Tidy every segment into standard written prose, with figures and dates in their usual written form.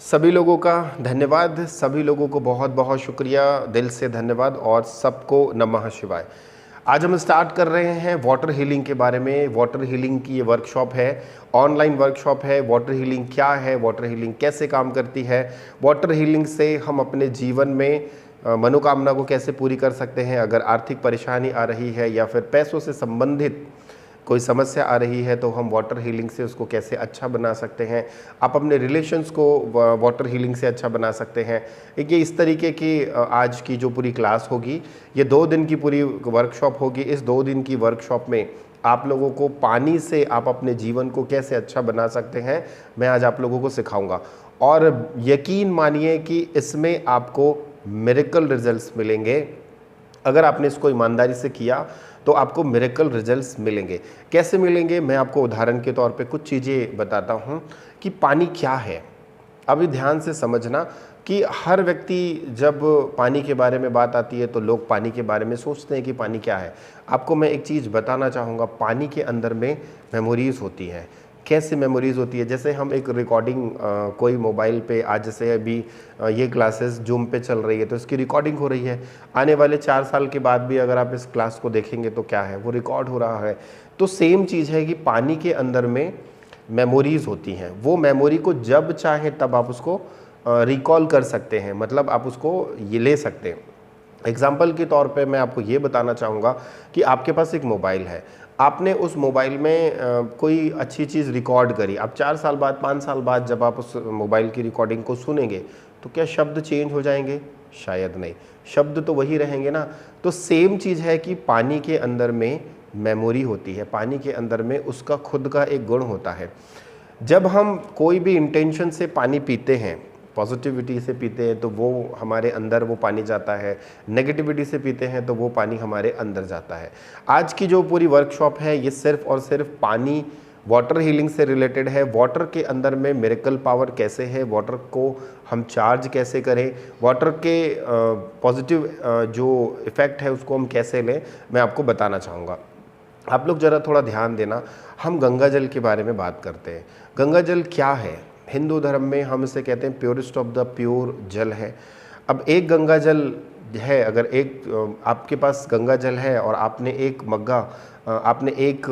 सभी लोगों का धन्यवाद, सभी लोगों को बहुत-बहुत शुक्रिया, दिल से धन्यवाद और सबको नमः शिवाय। आज हम स्टार्ट कर रहे हैं वाटर हीलिंग के बारे में। वाटर हीलिंग की ये वर्कशॉप है, ऑनलाइन वर्कशॉप है। वाटर हीलिंग क्या है, वाटर हीलिंग कैसे काम करती है, वाटर हीलिंग से हम अपने जीवन में मनोकामना को कैसे पूरी कर सकते हैं, अगर आर्थिक परेशानी आ रही है या फिर पैसों से संबंधित कोई समस्या आ रही है तो हम वाटर हीलिंग से उसको कैसे अच्छा बना सकते हैं, आप अपने रिलेशंस को वाटर हीलिंग से अच्छा बना सकते हैं। ये इस तरीके की आज की जो पूरी क्लास होगी, ये 2 दिन की पूरी वर्कशॉप होगी। इस 2 दिन की वर्कशॉप में आप लोगों को पानी से आप अपने जीवन को कैसे अच्छा बना सकते हैं, मैं आज आप लोगों को सिखाऊंगा। और यकीन मानिए कि इसमें आपको मिरेकल रिजल्ट्स मिलेंगे। अगर आपने इसको ईमानदारी से किया तो आपको मिरेकल रिजल्ट्स मिलेंगे। कैसे मिलेंगे, मैं आपको उदाहरण के तौर पे कुछ चीज़ें बताता हूँ कि पानी क्या है। अभी ध्यान से समझना कि हर व्यक्ति जब पानी के बारे में बात आती है तो लोग पानी के बारे में सोचते हैं कि पानी क्या है। आपको मैं एक चीज़ बताना चाहूँगा, पानी के अंदर में मेमोरीज़ होती हैं। कैसे मेमोरीज़ होती है, जैसे हम एक रिकॉर्डिंग कोई मोबाइल पे, आज जैसे अभी ये क्लासेस जूम पे चल रही है तो इसकी रिकॉर्डिंग हो रही है। आने वाले 4 साल के बाद भी अगर आप इस क्लास को देखेंगे तो क्या है, वो रिकॉर्ड हो रहा है। तो सेम चीज़ है कि पानी के अंदर में मेमोरीज़ होती हैं। वो मेमोरी को जब चाहें तब आप उसको रिकॉल कर सकते हैं, मतलब आप उसको ये ले सकते हैं। एग्जाम्पल के तौर पे मैं आपको ये बताना चाहूँगा कि आपके पास एक मोबाइल है, आपने उस मोबाइल में कोई अच्छी चीज़ रिकॉर्ड करी। अब 4 साल बाद, 5 साल बाद जब आप उस मोबाइल की रिकॉर्डिंग को सुनेंगे तो क्या शब्द चेंज हो जाएंगे? शायद नहीं, शब्द तो वही रहेंगे ना। तो सेम चीज़ है कि पानी के अंदर में मेमोरी होती है, पानी के अंदर में उसका खुद का एक गुण होता है। जब हम कोई भी इंटेंशन से पानी पीते हैं, पॉजिटिविटी से पीते हैं तो वो हमारे अंदर वो पानी जाता है, नेगेटिविटी से पीते हैं तो वो पानी हमारे अंदर जाता है। आज की जो पूरी वर्कशॉप है ये सिर्फ और सिर्फ पानी, वाटर हीलिंग से रिलेटेड है। वाटर के अंदर में मिरेकल पावर कैसे है, वाटर को हम चार्ज कैसे करें, वाटर के पॉजिटिव जो इफ़ेक्ट है उसको हम कैसे लें, मैं आपको बताना चाहूँगा। आप लोग ज़रा थोड़ा ध्यान देना, हम गंगा जल के बारे में बात करते हैं। गंगा जल क्या है? हिंदू धर्म में हम इसे कहते हैं प्योरेस्ट ऑफ द प्योर जल है। अब एक गंगा जल है, अगर एक आपके पास गंगा जल है और आपने एक मग्गा, आपने एक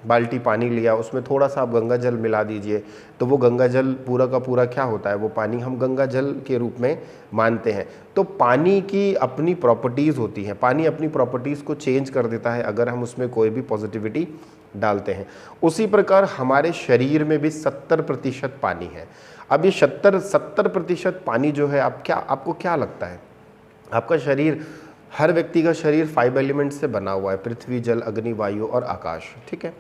बाल्टी पानी लिया, उसमें थोड़ा सा आप गंगा जल मिला दीजिए तो वो गंगा जल पूरा का पूरा क्या होता है, वो पानी हम गंगा जल के रूप में मानते हैं। तो पानी की अपनी प्रॉपर्टीज़ होती हैं, पानी अपनी प्रॉपर्टीज़ को चेंज कर देता है अगर हम उसमें कोई भी पॉजिटिविटी डालते हैं। उसी प्रकार हमारे शरीर में भी 70% पानी है। अब ये 70% पानी जो है, आपको क्या लगता है, आपका शरीर, हर व्यक्ति का शरीर 5 एलिमेंट से बना हुआ है, पृथ्वी, जल, अग्नि, वायु और आकाश, ठीक है।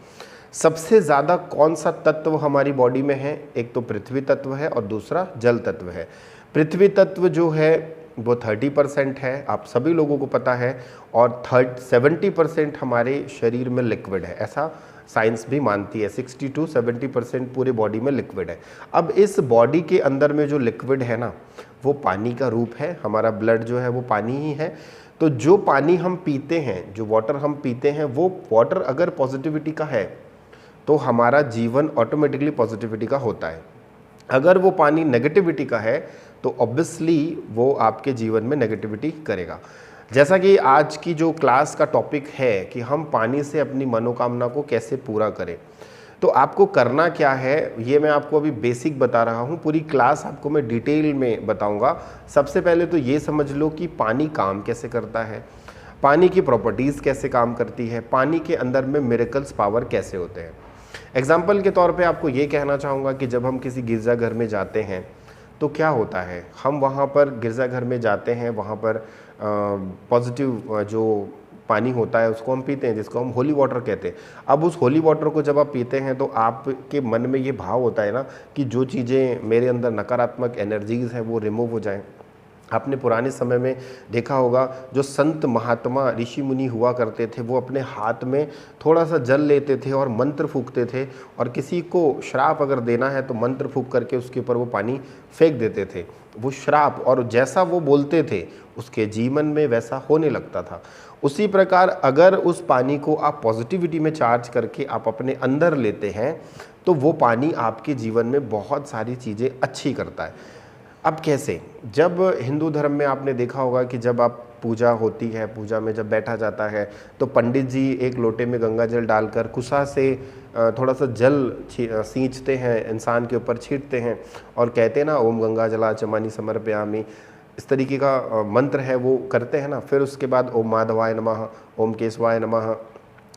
सबसे ज़्यादा कौन सा तत्व हमारी बॉडी में है? एक तो पृथ्वी तत्व है और दूसरा जल तत्व है। पृथ्वी तत्व जो है वो 30% है, आप सभी लोगों को पता है, और 70% हमारे शरीर में लिक्विड है, ऐसा साइंस भी मानती है। 60 to 70% पूरे बॉडी में लिक्विड है। अब इस बॉडी के अंदर में जो लिक्विड है ना, वो पानी का रूप है। हमारा ब्लड जो है वो पानी ही है। तो जो पानी हम पीते हैं, जो वाटर हम पीते हैं, वो वाटर अगर पॉजिटिविटी का है तो हमारा जीवन ऑटोमेटिकली पॉजिटिविटी का होता है। अगर वो पानी नेगेटिविटी का है तो ऑब्वियसली वो आपके जीवन में नेगेटिविटी करेगा। जैसा कि आज की जो क्लास का टॉपिक है कि हम पानी से अपनी मनोकामना को कैसे पूरा करें, तो आपको करना क्या है ये मैं आपको अभी बेसिक बता रहा हूँ, पूरी क्लास आपको मैं डिटेल में बताऊँगा। सबसे पहले तो ये समझ लो कि पानी काम कैसे करता है, पानी की प्रॉपर्टीज़ कैसे काम करती है, पानी के अंदर में मिरेकल्स पावर कैसे होते हैं। एग्जाम्पल के तौर पे आपको ये कहना चाहूँगा कि जब हम किसी गिरजाघर में जाते हैं तो क्या होता है, हम वहाँ पर गिरजाघर में जाते हैं, वहाँ पर पॉजिटिव जो पानी होता है उसको हम पीते हैं, जिसको हम होली वाटर कहते हैं। अब उस होली वाटर को जब आप पीते हैं तो आपके मन में ये भाव होता है ना कि जो चीज़ें मेरे अंदर नकारात्मक एनर्जीज़ हैं वो रिमूव हो जाएं। आपने पुराने समय में देखा होगा, जो संत महात्मा ऋषि मुनि हुआ करते थे वो अपने हाथ में थोड़ा सा जल लेते थे और मंत्र फूंकते थे, और किसी को श्राप अगर देना है तो मंत्र फूंक करके उसके ऊपर वो पानी फेंक देते थे। वो श्राप, और जैसा वो बोलते थे उसके जीवन में वैसा होने लगता था। उसी प्रकार अगर उस पानी को आप पॉजिटिविटी में चार्ज करके आप अपने अंदर लेते हैं तो वो पानी आपके जीवन में बहुत सारी चीज़ें अच्छी करता है। अब कैसे? जब हिंदू धर्म में आपने देखा होगा कि जब आप पूजा होती है, पूजा में जब बैठा जाता है तो पंडित जी एक लोटे में गंगा जल डालकर कुसा से थोड़ा सा जल सींचते हैं, इंसान के ऊपर छींटते हैं और कहते हैं ना, ओम गंगा जला चमानी समर्पयामि, इस तरीके का मंत्र है वो करते हैं ना। फिर उसके बाद ओम माधवाय नमः, ओम केशवाय नमः,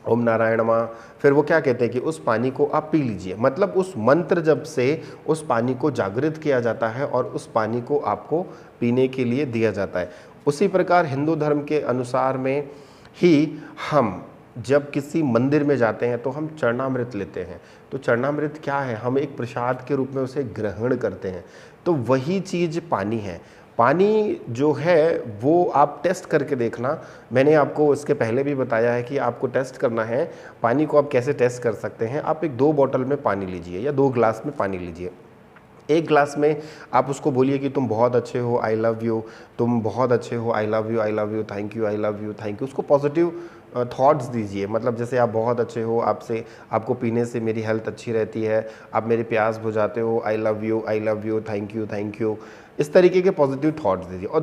ओम नारायण नमः। फिर वो क्या कहते हैं कि उस पानी को आप पी लीजिए, मतलब उस मंत्र जब से उस पानी को जागृत किया जाता है और उस पानी को आपको पीने के लिए दिया जाता है। उसी प्रकार हिंदू धर्म के अनुसार में ही हम जब किसी मंदिर में जाते हैं तो हम चरणामृत लेते हैं। तो चरणामृत क्या है? हम एक प्रसाद के रूप में उसे ग्रहण करते हैं। तो वही चीज़ पानी है। पानी जो है वो आप टेस्ट करके देखना, मैंने आपको इसके पहले भी बताया है कि आपको टेस्ट करना है। पानी को आप कैसे टेस्ट कर सकते हैं? आप एक 2 बॉटल में पानी लीजिए या 2 ग्लास में पानी लीजिए। एक ग्लास में आप उसको बोलिए कि तुम बहुत अच्छे हो, आई लव यू, तुम बहुत अच्छे हो, I love you, thank you, I love you, thank you. उसको पॉजिटिव थॉट्स दीजिए, मतलब जैसे आप बहुत अच्छे हो, आपको पीने से मेरी हेल्थ अच्छी रहती है, आप मेरी प्यास बुझाते हो, I love you, thank you. इस तरीके के पॉजिटिव थॉट्स दीजिए। और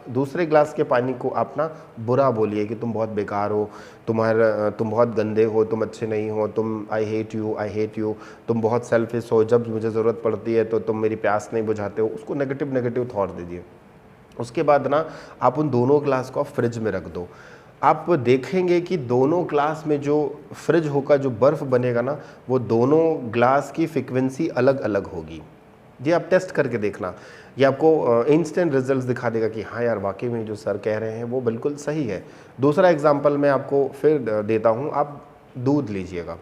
दूसरे ग्लास के पानी को आप ना बुरा बोलिए कि तुम बहुत बेकार हो, तुम बहुत गंदे हो, तुम अच्छे नहीं हो, तुम आई हेट यू, तुम बहुत सेल्फिश हो, जब मुझे ज़रूरत पड़ती है तो तुम मेरी प्यास नहीं बुझाते हो। उसको नेगेटिव थॉट दीजिए। उसके बाद ना आप उन दोनों ग्लास को फ्रिज में रख दो। आप देखेंगे कि दोनों ग्लास में जो फ्रिज होगा, जो बर्फ़ बनेगा ना, वो दोनों ग्लास की फ्रीक्वेंसी अलग अलग होगी। ये आप टेस्ट करके देखना, ये आपको इंस्टेंट रिजल्ट्स दिखा देगा कि हाँ यार, वाकई में जो सर कह रहे हैं वो बिल्कुल सही है। दूसरा एग्जांपल मैं आपको फिर देता हूँ। आप दूध लीजिएगा,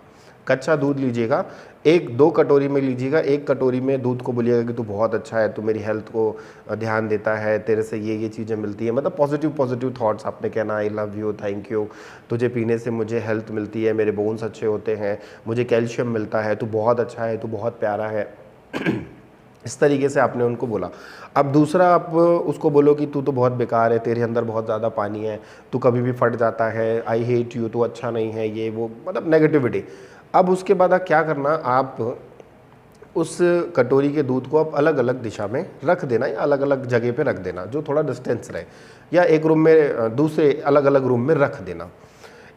कच्चा दूध लीजिएगा, 1-2 कटोरी में लीजिएगा। एक कटोरी में दूध को बोलिएगा कि तू बहुत अच्छा है, तू मेरी हेल्थ को ध्यान देता है, तेरे से ये चीज़ें मिलती है, मतलब पॉजिटिव थॉट्स आपने कहना, I love you, thank you, तुझे पीने से मुझे हेल्थ मिलती है, मेरे बोन्स अच्छे होते हैं, मुझे कैल्शियम मिलता है, तू बहुत अच्छा है, तू बहुत प्यारा है। इस तरीके से आपने उनको बोला। अब दूसरा आप उसको बोलो कि तू तो बहुत बेकार है, तेरे अंदर बहुत ज़्यादा पानी है, तू कभी भी फट जाता है, आई हेट यू, तू अच्छा नहीं है, ये वो, मतलब नेगेटिविटी। अब उसके बाद क्या करना, आप उस कटोरी के दूध को आप अलग अलग दिशा में रख देना या अलग अलग जगह पे रख देना, जो थोड़ा डिस्टेंस रहे, या एक रूम में दूसरे अलग अलग रूम में रख देना।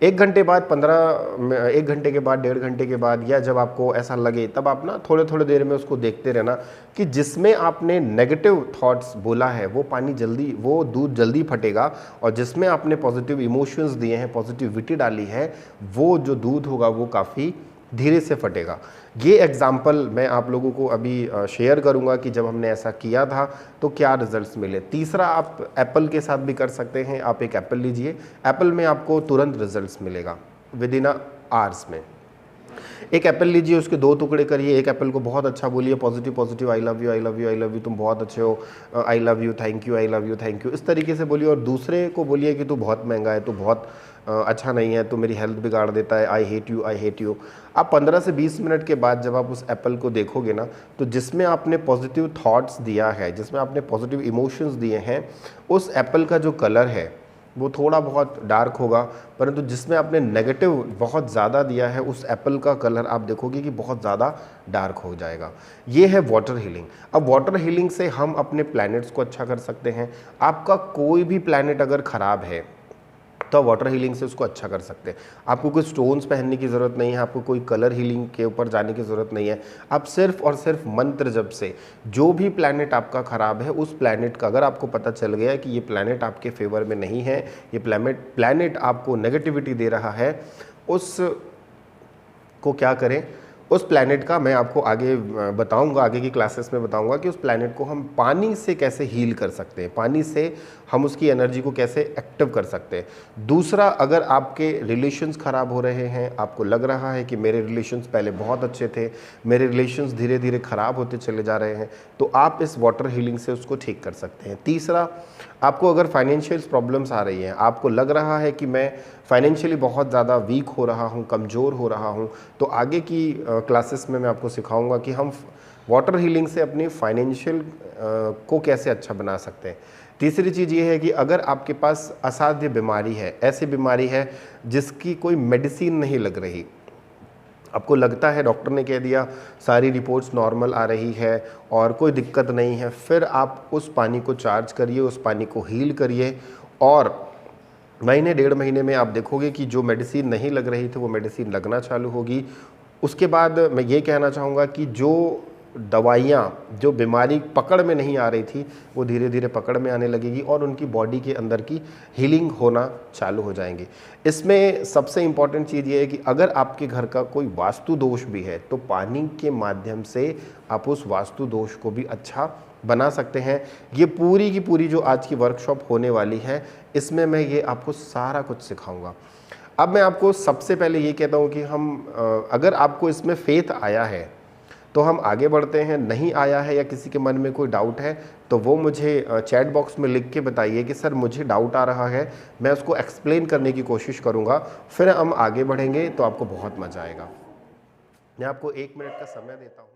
1 घंटे बाद 1 घंटे के बाद, 1.5 घंटे के बाद, या जब आपको ऐसा लगे तब आप ना थोड़े देर में उसको देखते रहना कि जिसमें आपने नेगेटिव थॉट्स बोला है वो दूध जल्दी फटेगा, और जिसमें आपने पॉजिटिव इमोशंस दिए हैं, पॉजिटिविटी डाली है, वो जो दूध होगा वो काफ़ी धीरे से फटेगा। ये एग्जाम्पल मैं आप लोगों को अभी शेयर करूंगा कि जब हमने ऐसा किया था तो क्या रिजल्ट्स मिले। तीसरा, आप एप्पल के साथ भी कर सकते हैं। आप एक एप्पल लीजिए, एप्पल में आपको तुरंत रिजल्ट्स मिलेगा विद इन आवर्स में। एक एप्पल लीजिए, उसके 2 टुकड़े करिए, एक एप्पल को बहुत अच्छा बोलिए, पॉजिटिव, आई लव यू, तुम बहुत अच्छे हो, I love you, thank you, इस तरीके से बोलिए। और दूसरे को बोलिए कि तू बहुत महंगा है, तू बहुत अच्छा नहीं है, तू मेरी हेल्थ बिगाड़ देता है, आई हेट यू। आप 15 से 20 मिनट के बाद जब आप उस एप्पल को देखोगे ना, तो जिसमें आपने पॉजिटिव थॉट्स दिया है, जिसमें आपने पॉजिटिव इमोशंस दिए हैं, उस एप्पल का जो कलर है वो थोड़ा बहुत डार्क होगा, परंतु जिसमें आपने नेगेटिव बहुत ज़्यादा दिया है, उस एप्पल का कलर आप देखोगे कि बहुत ज़्यादा डार्क हो जाएगा। ये है वाटर हीलिंग। अब वाटर हीलिंग से हम अपने प्लैनेट्स को अच्छा कर सकते हैं। आपका कोई भी प्लैनेट अगर ख़राब है तो वाटर हीलिंग से उसको अच्छा कर सकते हैं। आपको कोई स्टोन्स पहनने की ज़रूरत नहीं है, आपको कोई कलर हीलिंग के ऊपर जाने की ज़रूरत नहीं है। आप सिर्फ और सिर्फ मंत्र जप से जो भी प्लैनेट आपका ख़राब है, उस प्लैनेट का अगर आपको पता चल गया कि ये प्लैनेट आपके फेवर में नहीं है, ये प्लैनेट आपको नेगेटिविटी दे रहा है, उस को क्या करें, उस प्लैनेट का मैं आपको आगे बताऊंगा, आगे की क्लासेस में बताऊंगा कि उस प्लैनेट को हम पानी से कैसे हील कर सकते हैं, पानी से हम उसकी एनर्जी को कैसे एक्टिव कर सकते हैं। दूसरा, अगर आपके रिलेशंस ख़राब हो रहे हैं, आपको लग रहा है कि मेरे रिलेशंस पहले बहुत अच्छे थे, मेरे रिलेशंस धीरे धीरे ख़राब होते चले जा रहे हैं, तो आप इस वाटर हीलिंग से उसको ठीक कर सकते हैं। तीसरा, आपको अगर फाइनेंशियल प्रॉब्लम्स आ रही हैं, आपको लग रहा है कि मैं फाइनेंशियली बहुत ज़्यादा वीक हो रहा हूँ, कमज़ोर हो रहा हूँ, तो आगे की क्लासेस में मैं आपको सिखाऊंगा कि हम वाटर हीलिंग से अपनी फाइनेंशियल को कैसे अच्छा बना सकते हैं। तीसरी चीज़ ये है कि अगर आपके पास असाध्य बीमारी है, ऐसी बीमारी है जिसकी कोई मेडिसिन नहीं लग रही, आपको लगता है डॉक्टर ने कह दिया सारी रिपोर्ट्स नॉर्मल आ रही है और कोई दिक्कत नहीं है, फिर आप उस पानी को चार्ज करिए, उस पानी को हील करिए और महीने 1.5 महीने में आप देखोगे कि जो मेडिसिन नहीं लग रही थी वो मेडिसिन लगना चालू होगी। उसके बाद मैं ये कहना चाहूँगा कि जो दवाइयाँ जो बीमारी पकड़ में नहीं आ रही थी वो धीरे धीरे पकड़ में आने लगेगी और उनकी बॉडी के अंदर की हीलिंग होना चालू हो जाएंगी। इसमें सबसे इम्पॉर्टेंट चीज़ ये है कि अगर आपके घर का कोई वास्तु दोष भी है तो पानी के माध्यम से आप उस वास्तु दोष को भी अच्छा बना सकते हैं। ये पूरी की पूरी जो आज की वर्कशॉप होने वाली है इसमें मैं ये आपको सारा कुछ सिखाऊंगा। अब मैं आपको सबसे पहले ये कहता हूँ कि अगर आपको इसमें फेथ आया है तो हम आगे बढ़ते हैं, नहीं आया है या किसी के मन में कोई डाउट है तो वो मुझे चैट बॉक्स में लिख के बताइए कि सर मुझे डाउट आ रहा है, मैं उसको एक्सप्लेन करने की कोशिश करूँगा, फिर हम आगे बढ़ेंगे तो आपको बहुत मज़ा आएगा। मैं आपको 1 मिनट का समय देता हूँ।